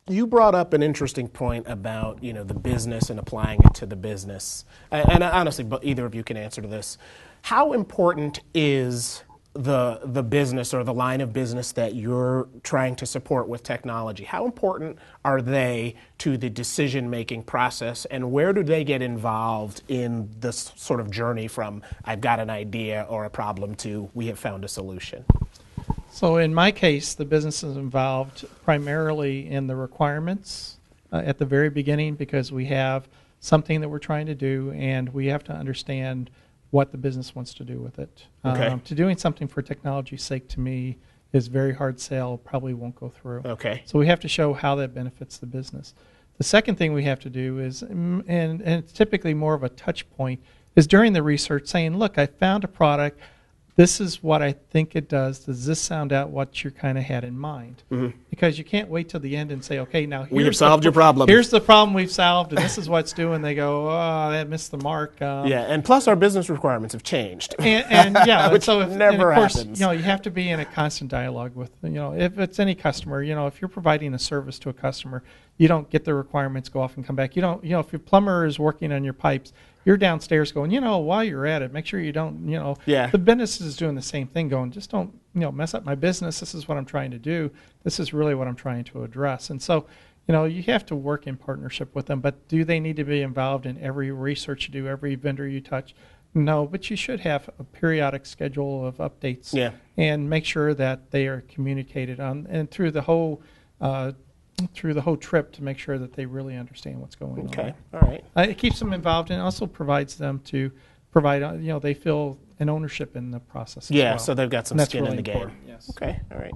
You brought up an interesting point about the business and applying it to the business. And honestly, but either of you can answer to this. How important is the business or the line of business that you're trying to support with technology? How important are they to the decision-making process, and where do they get involved in this sort of journey from I've got an idea or a problem to we have found a solution? So in my case, the business is involved primarily in the requirements at the very beginning, because we have something that we're trying to do and we have to understand what the business wants to do with it. Okay. To doing something for technology's sake, to me, is very hard sell, probably won't go through. Okay. So we have to show how that benefits the business. The second thing we have to do is, and it's typically more of a touch point, is during the research saying, look, I found a product. This is what I think it does. Does this sound out what you kind of had in mind? Mm-hmm. Because you can't wait till the end and say, okay, now we have solved your problem. Here's the problem we've solved, and this is what's doing. They go, oh, that missed the mark. Yeah, and plus our business requirements have changed. And yeah, which so never of course, happens. You have to be in a constant dialogue with, if it's any customer, if you're providing a service to a customer, you don't get the requirements, go off and come back. You don't, if your plumber is working on your pipes, you're downstairs going, while you're at it, make sure you don't, Yeah. The business is doing the same thing, going, just don't, mess up my business. This is what I'm trying to do. This is really what I'm trying to address. And so, you have to work in partnership with them, but do they need to be involved in every research you do, every vendor you touch? No, but you should have a periodic schedule of updates. Yeah. And make sure that they are communicated on, and through the whole trip, to make sure that they really understand what's going on. Okay, all right. It keeps them involved and also provides them to provide, they feel an ownership in the process as well. So they've got some skin in the game. Yes. Okay, all right.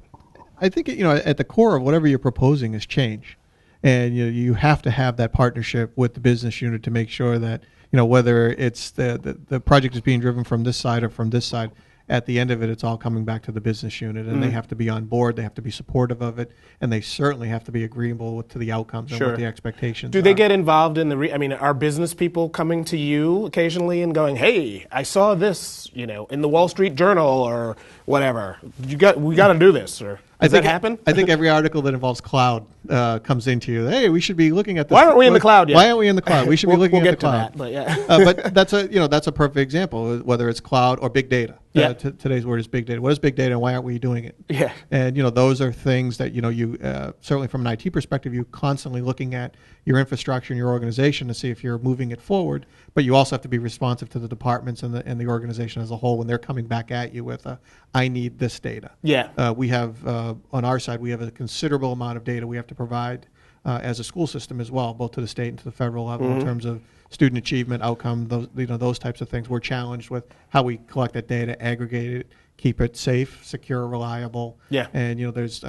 I think at the core of whatever you're proposing is change, and you have to have that partnership with the business unit to make sure that whether it's the project is being driven from this side or from this side, at the end of it, it's all coming back to the business unit, and they have to be on board. They have to be supportive of it, and they certainly have to be agreeable to the outcomes and what the expectations Do are. they get involved in are business people coming to you occasionally and going, "Hey, I saw this, in the Wall Street Journal or whatever. We got to do this," or does that happen? I think every article that involves cloud comes into you. Hey, we should be looking at this. Why aren't we in the cloud yet? Why aren't we in the cloud? We should be looking at the cloud. We'll get to that, but yeah. But that's a perfect example, whether it's cloud or big data. Yeah. Today's word is big data. What is big data, and why aren't we doing it? Yeah. And those are things that you certainly from an IT perspective, you constantly looking at your infrastructure and your organization to see if you're moving it forward. But you also have to be responsive to the departments and the organization as a whole when they're coming back at you with I need this data. Yeah. We have on our side, we have a considerable amount of data we have to provide as a school system as well, both to the state and to the federal level in terms of student achievement, outcome, those types of things. We're challenged with how we collect that data, aggregate it, keep it safe, secure, reliable. Yeah. And there's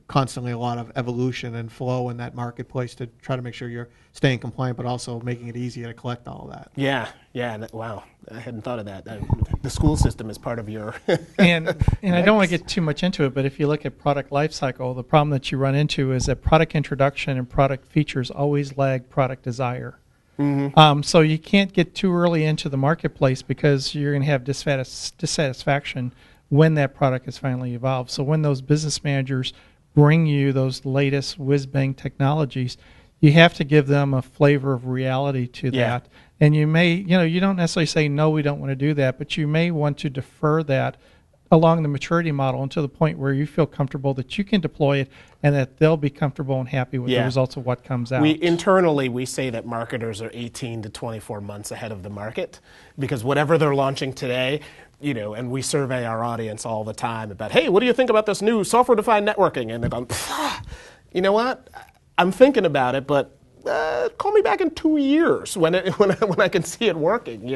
constantly a lot of evolution and flow in that marketplace to try to make sure you're staying compliant, but also making it easier to collect all of that. Yeah. Wow, I hadn't thought of that. The school system is part of your. and I don't want to get too much into it, but if you look at product lifecycle, the problem that you run into is that product introduction and product features always lag product desire. Mm-hmm. So you can't get too early into the marketplace because you're going to have dissatisfaction when that product is finally evolved. So when those business managers bring you those latest whiz-bang technologies, you have to give them a flavor of reality to that. And you may, you don't necessarily say, no, we don't want to do that, but you may want to defer that along the maturity model until the point where you feel comfortable that you can deploy it and that they'll be comfortable and happy with the results of what comes out. Internally, we say that marketers are 18 to 24 months ahead of the market because whatever they're launching today, and we survey our audience all the time about, hey, what do you think about this new software-defined networking? And they're going, you know what? I'm thinking about it, but call me back in 2 years when I can see it working.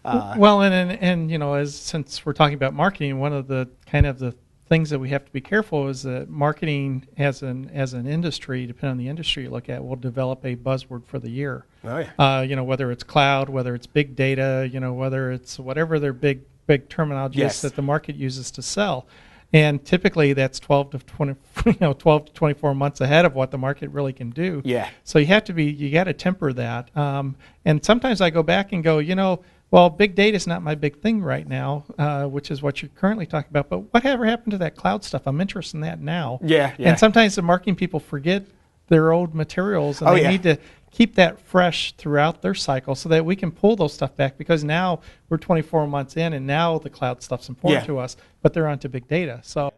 Well, and since we're talking about marketing, one of the kind of the things that we have to be careful is that marketing as an industry, depending on the industry you look at, will develop a buzzword for the year. Oh, yeah. Whether it's cloud, whether it's big data, whether it's whatever their big terminology is that the market uses to sell. And typically that's 12 to 24 months ahead of what the market really can do. Yeah. So you got to temper that. And sometimes I go back and go, well, big data is not my big thing right now, which is what you're currently talking about. But whatever happened to that cloud stuff? I'm interested in that now. Yeah. And sometimes the marketing people forget their old materials, and Oh, they yeah. need to keep that fresh throughout their cycle so that we can pull those stuff back, because now we're 24 months in and now the cloud stuff's important Yeah. to us, but they're onto big data. So